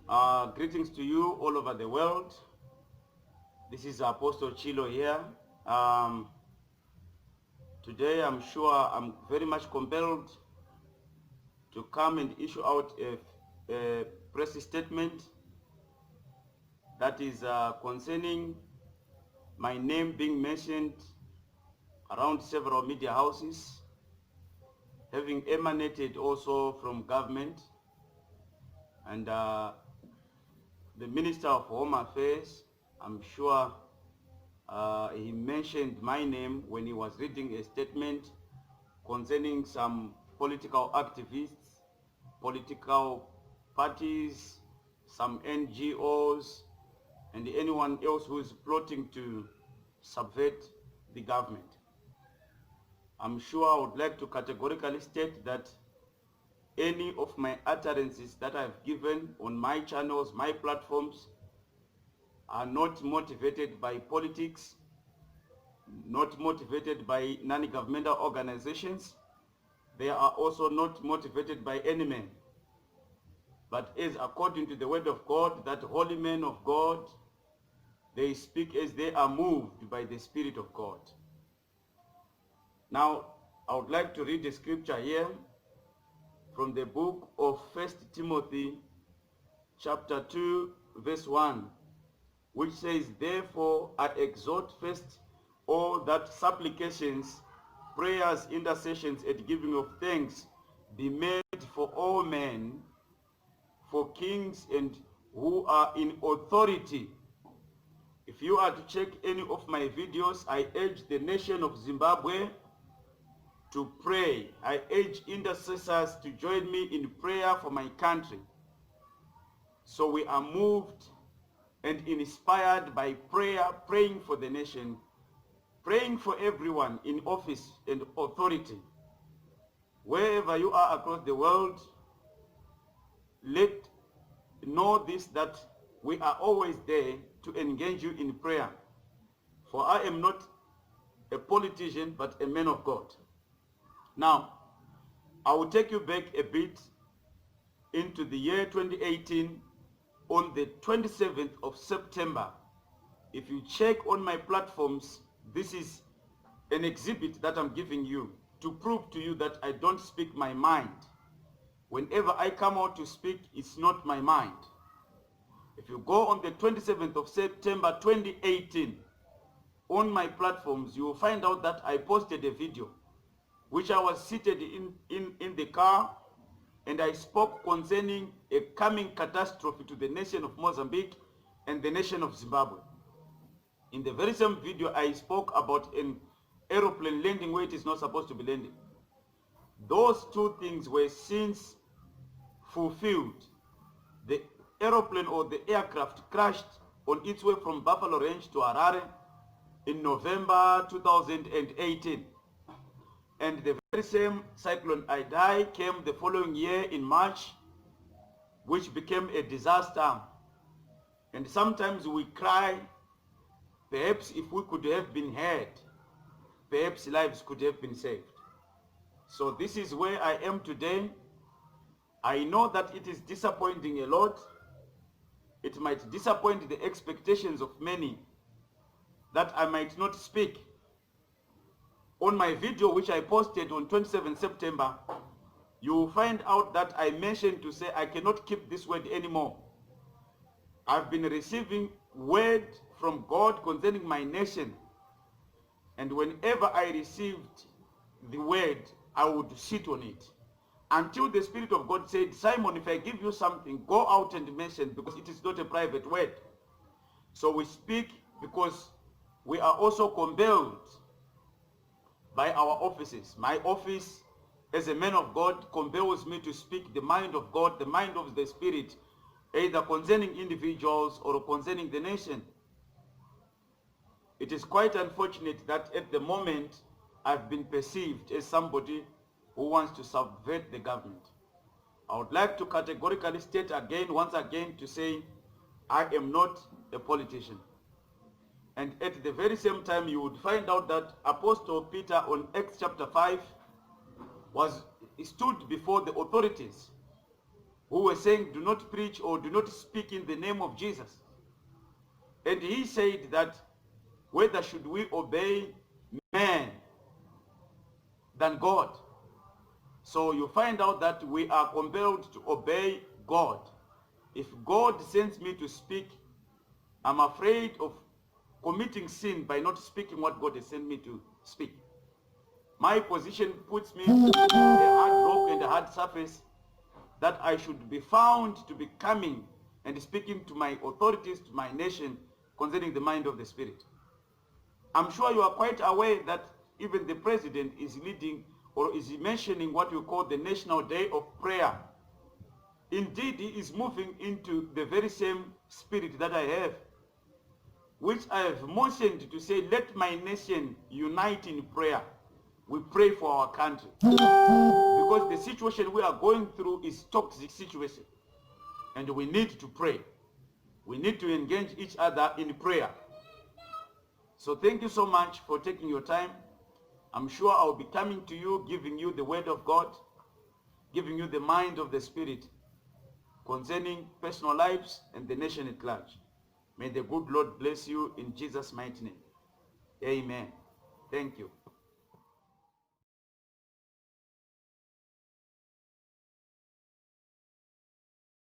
Greetings to you all over the world. This is Apostle Chilo here. Um, Today I'm sure I'm very much compelled to come and issue out a press statement that is concerning my name being mentioned around several media houses, having emanated also from government, and the Minister of Home Affairs, I'm sure he mentioned my name when he was reading a statement concerning some political activists, political parties, some NGOs, and anyone else who is plotting to subvert the government. I'm sure I would like to categorically state that any of my utterances that I've given on my channels, my platforms, are not motivated by politics, not motivated by non-governmental organizations. They are also not motivated by any man, but is according to the word of God, that holy men of God, they speak as they are moved by the Spirit of God. Now, I would like to read the scripture here from the book of 1 Timothy chapter 2, verse 1, which says, "Therefore I exhort first all that supplications, prayers, intercessions, and giving of thanks be made for all men, for kings and who are in authority." If you are to check any of my videos, I urge the nation of Zimbabwe to pray. I urge intercessors to join me in prayer for my country. So we are moved and inspired by prayer, praying for the nation, praying for everyone in office and authority. Wherever you are across the world, let know this, that we are always there to engage you in prayer. For I am not a politician, but a man of God. Now, I will take you back a bit into the year 2018 on the 27th of September. If you check on my platforms, this is an exhibit that I'm giving you to prove to you that I don't speak my mind. Whenever I come out to speak, it's not my mind. If you go on the 27th of September 2018 on my platforms, you will find out that I posted a video which I was seated in the car, and I spoke concerning a coming catastrophe to the nation of Mozambique and the nation of Zimbabwe. In the very same video, I spoke about an aeroplane landing where it is not supposed to be landing. Those two things were since fulfilled. The aeroplane or the aircraft crashed on its way from Buffalo Range to Harare in November 2018. And the very same cyclone Idai came the following year in March, which became a disaster. And sometimes we cry, perhaps if we could have been heard, perhaps lives could have been saved. So this is where I am today. I know that it is disappointing a lot. It might disappoint the expectations of many that I might not speak. On my video, which I posted on 27 September, you will find out that I mentioned to say I cannot keep this word anymore. I've been receiving word from God concerning my nation. And whenever I received the word, I would sit on it. Until the Spirit of God said, "Simon, if I give you something, go out and mention, because it is not a private word." So we speak because we are also compelled by our offices. My office as a man of God compels me to speak the mind of God, the mind of the Spirit, either concerning individuals or concerning the nation. It is quite unfortunate that at the moment I've been perceived as somebody who wants to subvert the government. I would like to categorically state again, once again, to say I am not a politician. And at the very same time, you would find out that Apostle Peter on Acts chapter 5 stood before the authorities who were saying, do not preach or do not speak in the name of Jesus. And he said that whether should we obey man than God. So you find out that we are compelled to obey God. If God sends me to speak, I'm afraid of committing sin by not speaking what God has sent me to speak. My position puts me on a hard rock and a hard surface that I should be found to be coming and speaking to my authorities, to my nation, concerning the mind of the Spirit. I'm sure you are quite aware that even the president is leading or is mentioning what we call the National Day of Prayer. Indeed, he is moving into the very same spirit that I have, which I have motioned to say, let my nation unite in prayer. We pray for our country. Because the situation we are going through is toxic situation. And we need to pray. We need to engage each other in prayer. So thank you so much for taking your time. I'm sure I'll be coming to you, giving you the word of God, giving you the mind of the Spirit concerning personal lives and the nation at large. May the good Lord bless you in Jesus' mighty name. Amen. Thank you.